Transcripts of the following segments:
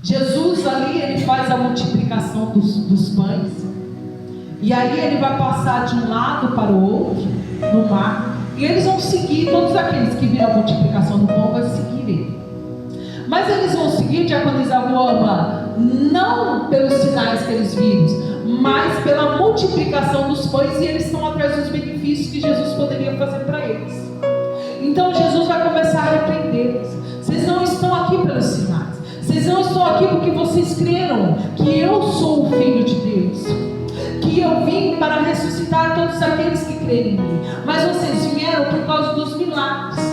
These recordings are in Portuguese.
Jesus ali, ele faz a multiplicação dos pães, e aí ele vai passar de um lado para o outro, no mar, e eles vão seguir, todos aqueles que viram a multiplicação do pão, vão seguir ele. Mas eles vão seguir, diaconisa Luana, não pelos sinais que eles viram, mas pela multiplicação dos pães, e eles estão atrás dos benefícios que Jesus poderia fazer para eles. Então Jesus vai começar a repreendê-los. Vocês não estão aqui pelos sinais, vocês não estão aqui porque vocês creram que eu sou o Filho de Deus, que eu vim para ressuscitar todos aqueles que creem em mim, mas vocês vieram por causa dos milagres.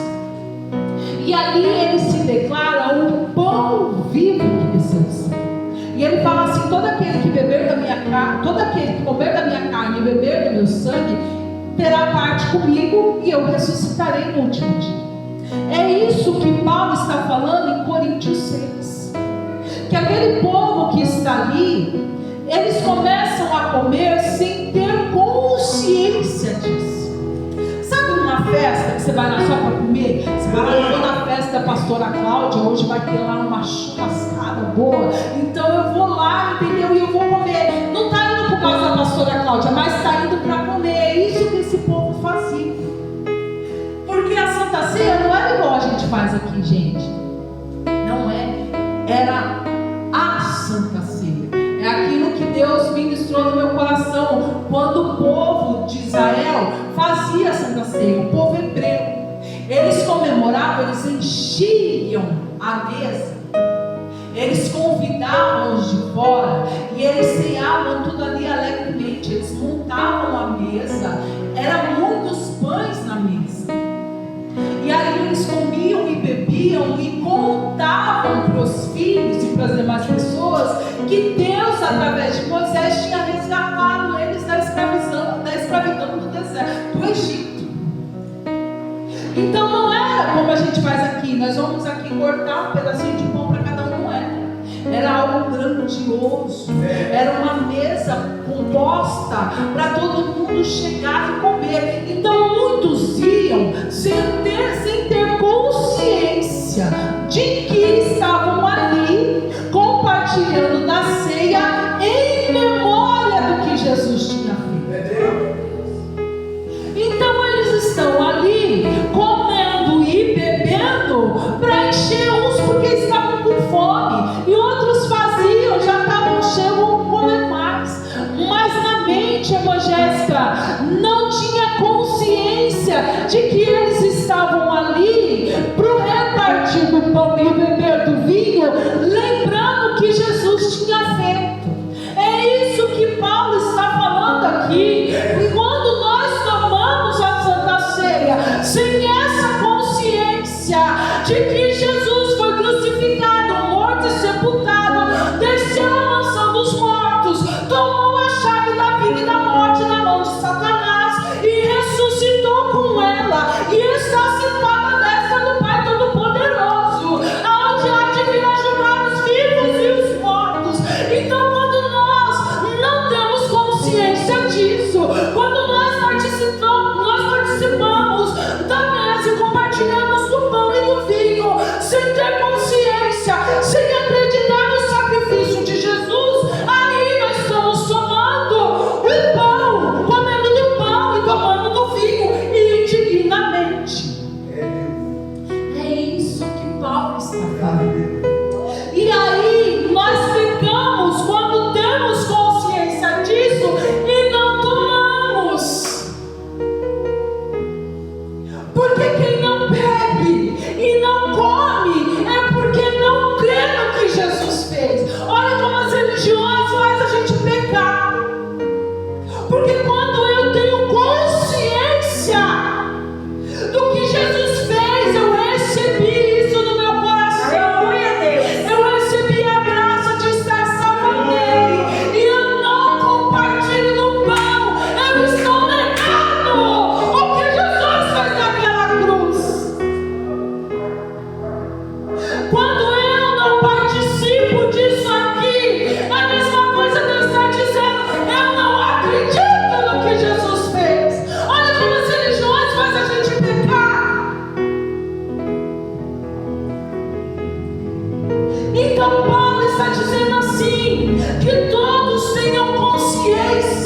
E ali ele se declara o pão vivo que desceu do céu. E ele fala assim: todo aquele que beber da minha carne, todo aquele que comer da minha carne e beber do meu sangue, terá parte comigo, e eu ressuscitarei no último dia. É isso que Paulo está falando em Coríntios 6. Que aquele povo que está ali, eles começam a comer sem ter consciência disso. Sabe uma festa que você vai lá só para comer? Você vai lá na festa da pastora Cláudia, hoje vai ter lá uma churrascada boa, então eu vou lá, entendeu? E eu vou comer. Não está indo por causa da pastora Cláudia, mas está indo para comer. É isso que esse povo fazia. Porque a Santa Ceia não era igual a gente faz aqui, gente. Não é. Era a Santa Ceia. É aquilo que Deus ministrou no meu coração quando o povo de Israel fazia a Santa Ceia, o povo hebreu. Eles comemoravam, eles enchiam a mesa, eles convidavam os de fora e eles ceavam tudo ali alegremente. Eles montavam a mesa, eram muitos pães na mesa, e aí eles comiam e bebiam e contavam para os filhos e para as demais pessoas que Deus, através de Moisés, tinha resgatado eles da escravidão do deserto, do Egito. Então não era como a gente faz aqui, nós vamos aqui cortar um pedacinho de pão para cada um, não era. Era algo grandioso, era uma mesa composta para todo mundo chegar e comer. Então muitos iam sem ter consciência de que estavam ali compartilhando da ceia em memória do que Jesus tinha feito. Então eles estão ali comendo e bebendo para encher uns porque estavam com fome, e outros faziam, já estavam cheios, vão comer mais. Mas na mente evangélica não tinha consciência de que eles estavam ali para o repartir do pão e beber do vinho, lembrando que Jesus tinha feito. É isso que Paulo está falando aqui. E quando nós tomamos a Santa Ceia sem essa consciência de que Jesus foi crucificado, morto e sepultado, desceu à mansão dos mortos, tomou a chave da vida e da morte na mão de Satanás e ressuscitou com ela, e está sentado à destra do Pai Todo-Poderoso, aonde há de vir a julgar os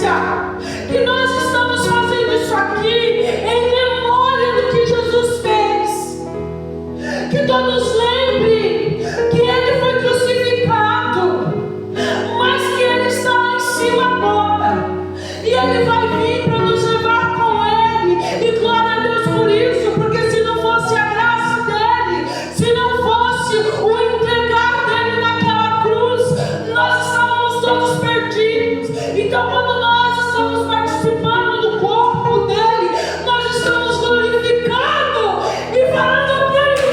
consciência que nós estamos fazendo isso aqui em memória do que Jesus fez. Que todos lembrem que Ele foi crucificado, mas que Ele está lá em cima agora, e Ele vai vir para nos levar com Ele. E glória a Deus por isso, porque se não fosse a graça dEle, se não fosse o entregar dEle naquela cruz, nós estávamos todos perdidos. Então, quando nós estamos participando do corpo dEle, nós estamos glorificando e falando para Ele: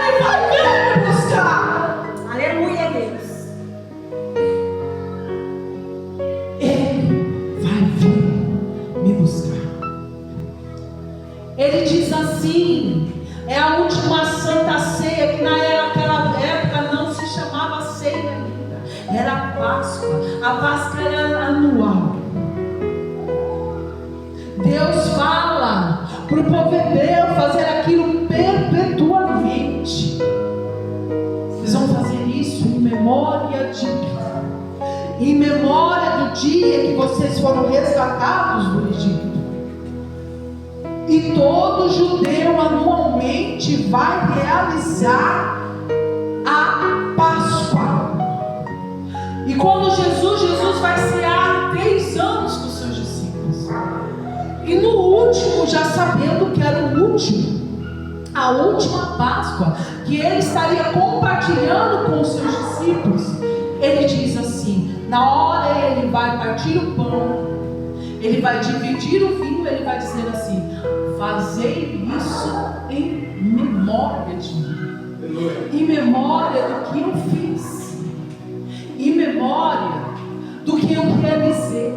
Ele vai vir me buscar. Aleluia, Deus. Ele vai vir me buscar. Ele diz assim: é a última Santa Ceia, que naquela época não se chamava ceia ainda, era a Páscoa. A Páscoa era anual. Deus fala para o povo hebreu fazer aquilo perpetuamente. Vocês vão fazer isso em memória de mim, em memória do dia que vocês foram resgatados do Egito. E todo judeu anualmente vai realizar a Páscoa. E quando Jesus vai cear 3 anos com seus discípulos. E no último, já sabendo que era o último, a última Páscoa, que ele estaria compartilhando com os seus discípulos, ele diz assim: na hora ele vai partir o pão, ele vai dividir o vinho, ele vai dizer assim: fazei isso em memória de mim, em memória do que eu fiz, em memória do que eu realizei.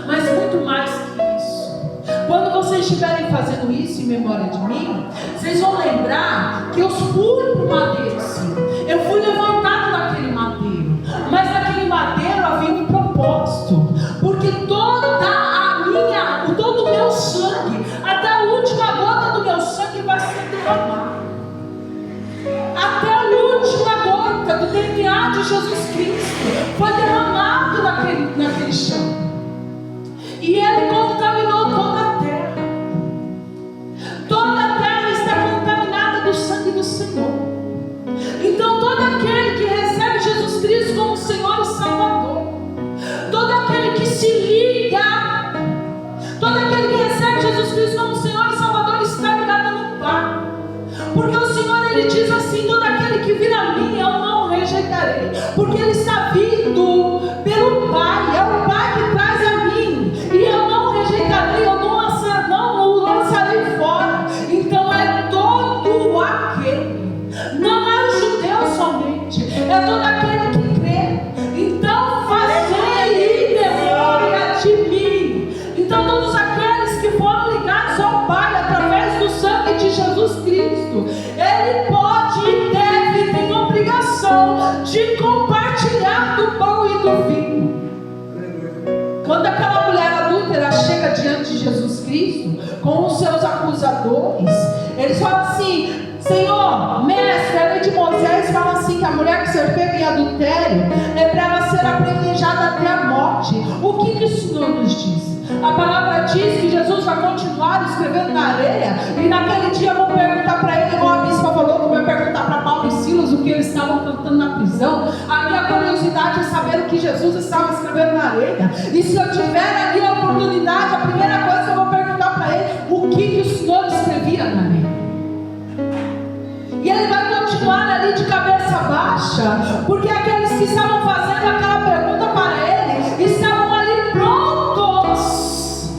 Mas muito mais que isso, quando vocês estiverem fazendo isso em memória de mim, vocês vão lembrar que eu fui para o madeiro, sim. Eu fui levantado naquele madeiro, mas naquele madeiro havia um propósito, porque todo o meu sangue, até a última gota do meu sangue vai ser derramado, até a última gota do DNA de Jesus Cristo foi derramado naquele chão, e ele contaminou toda a terra. Toda a terra está contaminada do sangue do Senhor. Então todo aquele que recebe Jesus Cristo como Senhor e Salvador, todo aquele que se liga, todo aquele que recebe Jesus Cristo como Senhor e Salvador está ligado no Pai. Porque o Senhor, Ele diz assim: todo aquele que vir a mim eu não rejeitarei, porque Ele está vindo pelo Pai, é o Pai que traz a mim, e eu não rejeitarei, eu não o lançarei fora. Então é todo aquele, não é o judeu somente, é todo aquele que crê. Então fazei em memória de mim. Então todos aqueles que foram ligados ao Pai através do sangue de Jesus Cristo, Ele pode e deve, tem obrigação de compartilhar do pão e do vinho. Quando aquela mulher adúltera chega diante de Jesus Cristo com os seus acusadores, eles falam assim: Senhor, mestre, a lei de Moisés fala assim, que a mulher que ser pega em adultério é para ela ser apedrejada até a morte. O que o Senhor nos diz? A palavra diz que Jesus vai continuar escrevendo na areia, e naquele dia vão perguntar para ele, igual a bispa falou, que vai perguntar para Paulo e Silas o que eles estavam cantando na prisão. A minha curiosidade é saber o que Jesus estava escrevendo na areia, e se eu tiver ali a oportunidade, a primeira coisa que eu vou perguntar para ele: o que o Senhor escrevia na areia? E ele vai continuar ali de cabeça baixa, porque aqueles que estavam fazendo aquela pergunta para ele estavam ali prontos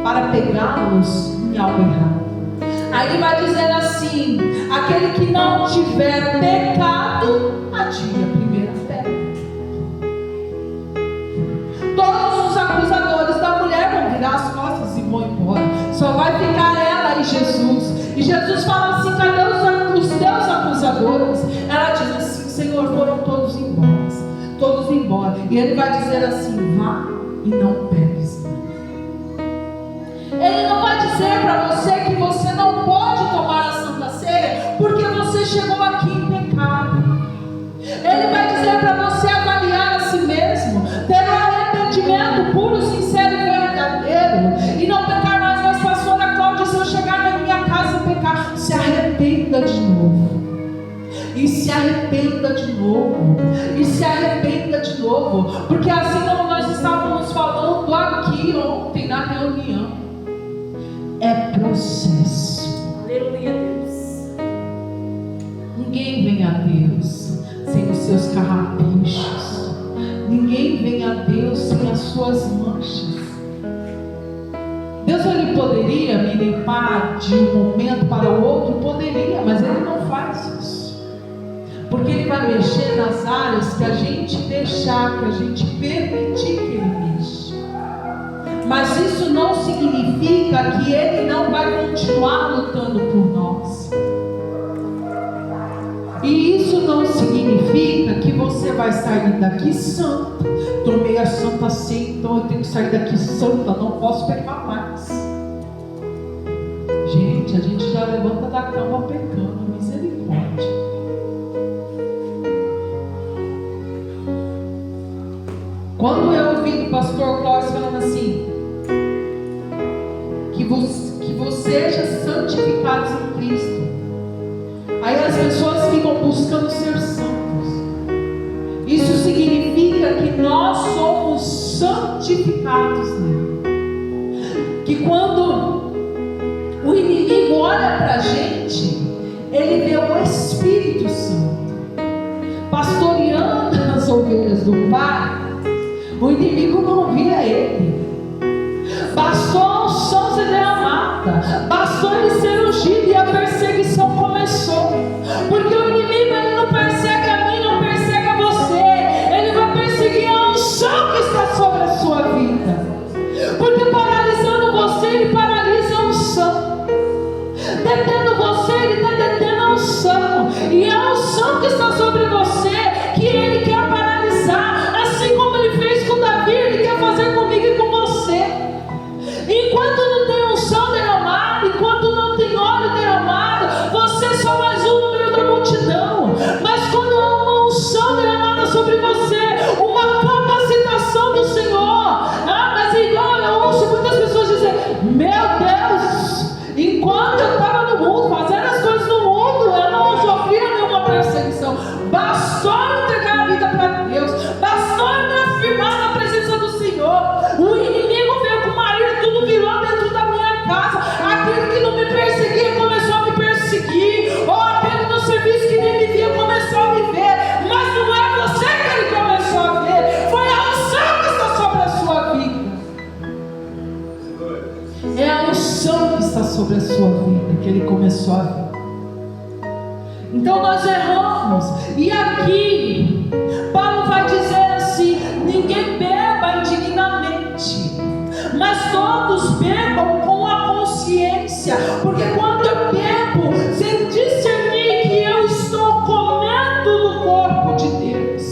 para pegá-los em algo errado. Aí ele vai dizer assim: aquele que não tiver pecado, atire a primeira pedra. Todos os acusadores da mulher vão virar as costas e vão embora. Só vai ficar ela e Jesus. E Jesus fala assim: cadê os teus acusadores? Ela diz assim: Senhor, foram todos embora. Todos embora. E ele vai dizer assim: vá e não peques. Ele não vai dizer para você que você não pode tomar a Santa Ceia porque você chegou aqui em pecado. Ele vai dizer para você avaliar a si mesmo. e se arrependa de novo, e se arrependa de novo, porque assim como nós estávamos falando aqui ontem na reunião, é processo. Aleluia, Deus. Ninguém vem a Deus sem os seus carrapichos, ninguém vem a Deus sem as suas manchas. Deus, ele poderia me limpar de um momento para o outro? Poderia, mas ele não faz isso, porque ele vai mexer nas áreas que a gente deixar, que a gente permitir que ele mexa. Mas isso não significa que ele não vai continuar lutando por nós. E isso não significa que você vai sair daqui santa. Tomei a santa ceia, então eu tenho que sair daqui santa, não posso pecar mais. Gente, a gente já levanta da cama pecando, misericórdia. Quando eu ouvi o pastor Cláudio falando assim, que você seja santificados em Cristo, aí as pessoas ficam buscando ser santos. Isso significa que nós somos santificados nele. Que quando o inimigo olha para a gente, ele vê o Espírito Santo pastoreando as ovelhas do Pai. O inimigo não via ele. Bastou a unção ser derramada, bastou ele ser ungido e a perseguição começou. Porque o inimigo, ele não persegue a mim, não persegue a você, ele vai perseguir a unção que está sobre a sua vida. Porque paralisando você, ele paralisa a unção. Detendo você, ele está detendo a unção. E é a unção que está sobre você que ele quer paralisar. Assim como ele fez com Davi, ele quer fazer comigo e com você. Enquanto não tem unção derramada, enquanto não tem óleo derramado, você é só mais um no meio da multidão. Mas quando há uma unção derramada sobre você, uma capacitação do Senhor, mas é igual eu ouço muitas pessoas dizer: meu Deus, enquanto eu estava no mundo, fazendo as coisas no mundo, eu não sofria nenhuma perseguição. Bastou entregar a vida para Deus, bastou me afirmar na presença do Senhor. O inimigo veio com uma ira, tudo virou dentro da minha casa. Aquele que não me perseguia começou a me perseguir, ou aquele no serviço que nem me via começou a me ver. Mas não é você que ele começou a ver, foi a unção que está sobre a sua vida. É a unção que está sobre a sua vida que ele começou a ver. Então nós erramos. E aqui Paulo vai dizer assim: ninguém beba indignamente, mas todos bebam com a consciência. Porque quando eu bebo, sem discernir que eu estou comendo no corpo de Deus,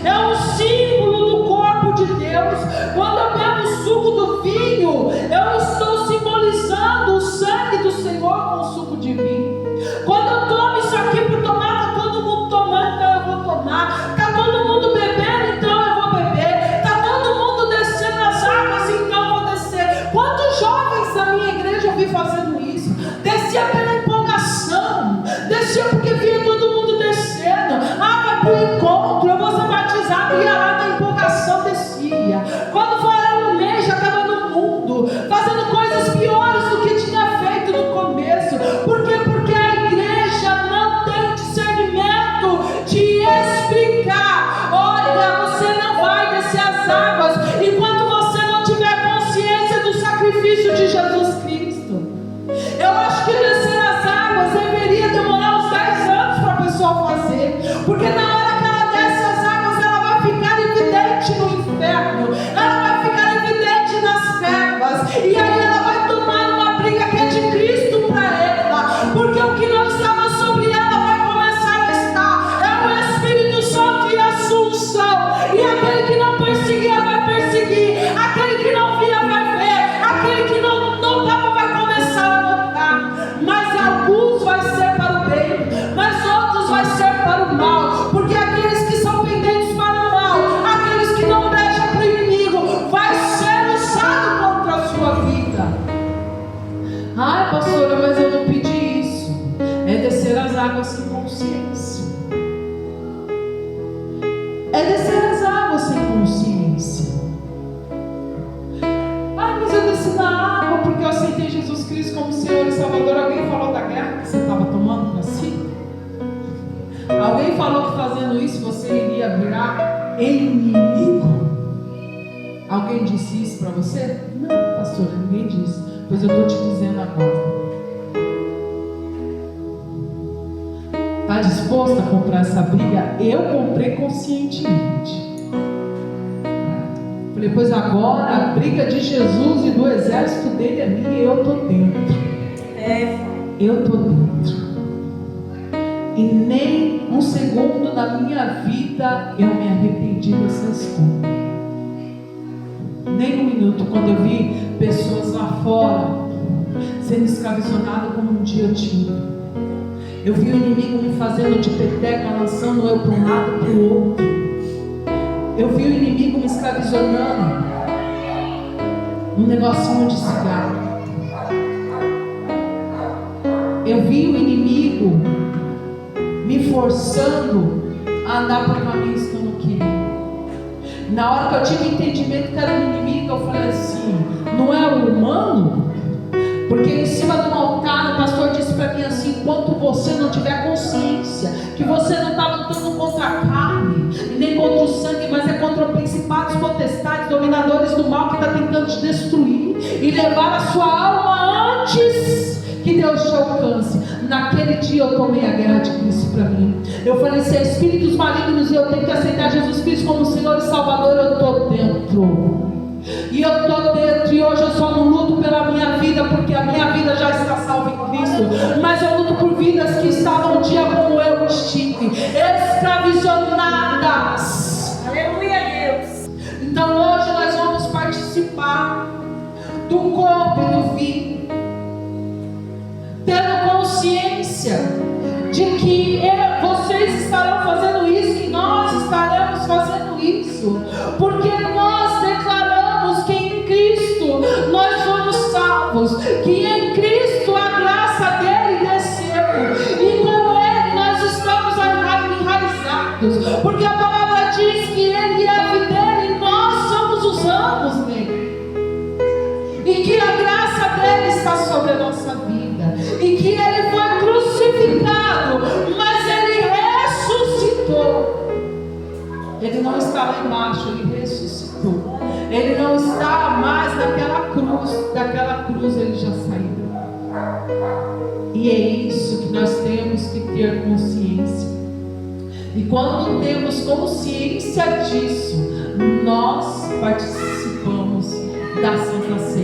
é um símbolo do corpo de Deus. Quando eu bebo o suco do vinho, eu estou simbolizando o sangue do Senhor com o suco de vinho. Quando eu tomo isso aqui por tomar, está todo mundo tomando, então eu vou tomar. Está todo mundo bebendo, então eu vou beber. Está todo mundo descendo as águas, então eu vou descer. Quantos jovens da minha igreja eu vi fazendo isso? Descia pela empolgação, descia porque via todo mundo descendo. Vai para o encontro, eu vou ser batizado, ia lá na empolgação, descia. Quando foi um mês, já estava no mundo, fazendo coisas piores do que tinha feito no começo. Por quê? Porque a igreja não tem discernimento de explicar: olha, você não vai descer as águas enquanto você não tiver consciência do sacrifício de Jesus Cristo. Eu acho que descer as águas deveria demorar uns 10 anos para a pessoa fazer, porque na hora que ela desce as águas, ela vai ficar evidente no inferno, ela vai ficar evidente nas trevas, e aí ela vai tomar uma briga que é de Cristo para ela, porque o que não estava sobre ela vai começar a estar. É o Espírito Santo e a assunção, e aquele que não perseguia vai perseguir, aquele que não via vai ver, aquele que não notava vai começar a notar. Mas alguns vai ser para o bem, mas outros vai ser para o mal, porque aqueles que são pendentes para o mal, aqueles que não devem Alguém falou que fazendo isso você iria virar inimigo. Alguém disse isso para você? Não, pastor, ninguém disse. Pois eu estou te dizendo agora. Está disposto a comprar essa briga? Eu comprei conscientemente. Falei, pois agora a briga de Jesus e do exército dele é minha e eu estou dentro. Eu estou dentro. E nem um segundo da minha vida eu me arrependi dessa escolha. Nem um minuto. Quando eu vi pessoas lá fora sendo escravizadas como um dia eu tive. Eu vi o inimigo me fazendo de peteca, lançando eu para um lado e para o outro. Eu vi o inimigo me escravizando num negocinho de cigarro. Eu vi o inimigo me forçando a andar por caminhos que eu não queria. Na hora que eu tive entendimento que era um inimigo, eu falei assim, não é o humano? Porque em cima de um altar, o pastor disse para mim assim, enquanto você não tiver consciência que você não está lutando contra a carne, e nem contra o sangue, mas é contra principados, potestades, dominadores do mal que está tentando te destruir e levar a sua alma antes que Deus te alcance. Naquele dia eu tomei a guerra de Cristo para mim. Eu falei, se é espíritos malignos e eu tenho que aceitar Jesus Cristo como Senhor e Salvador, eu estou dentro. E eu estou dentro, e hoje eu só não luto pela minha vida, porque a minha vida já está salva em Cristo, mas eu luto por vidas que estavam um dia como eu estive, escravizadas. Aleluia, Deus. Então hoje nós vamos participar do corpo e do vinho, tendo consciência de que vocês estarão fazendo isso, que nós estaremos fazendo isso, porque nós declaramos que em Cristo nós somos salvos, que em Cristo a graça dele desceu, e com ele nós estamos enraizados, porque a palavra diz que ele é a videira e nós somos os ramos dele, e que a graça dele está sobre a nossa vida, e que ele foi crucificado, mas ele ressuscitou. Ele não está lá embaixo, ele ressuscitou. Ele não está mais naquela cruz. Daquela cruz ele já saiu. E é isso que nós temos que ter consciência. E quando temos consciência disso, nós participamos da Santa Ceia.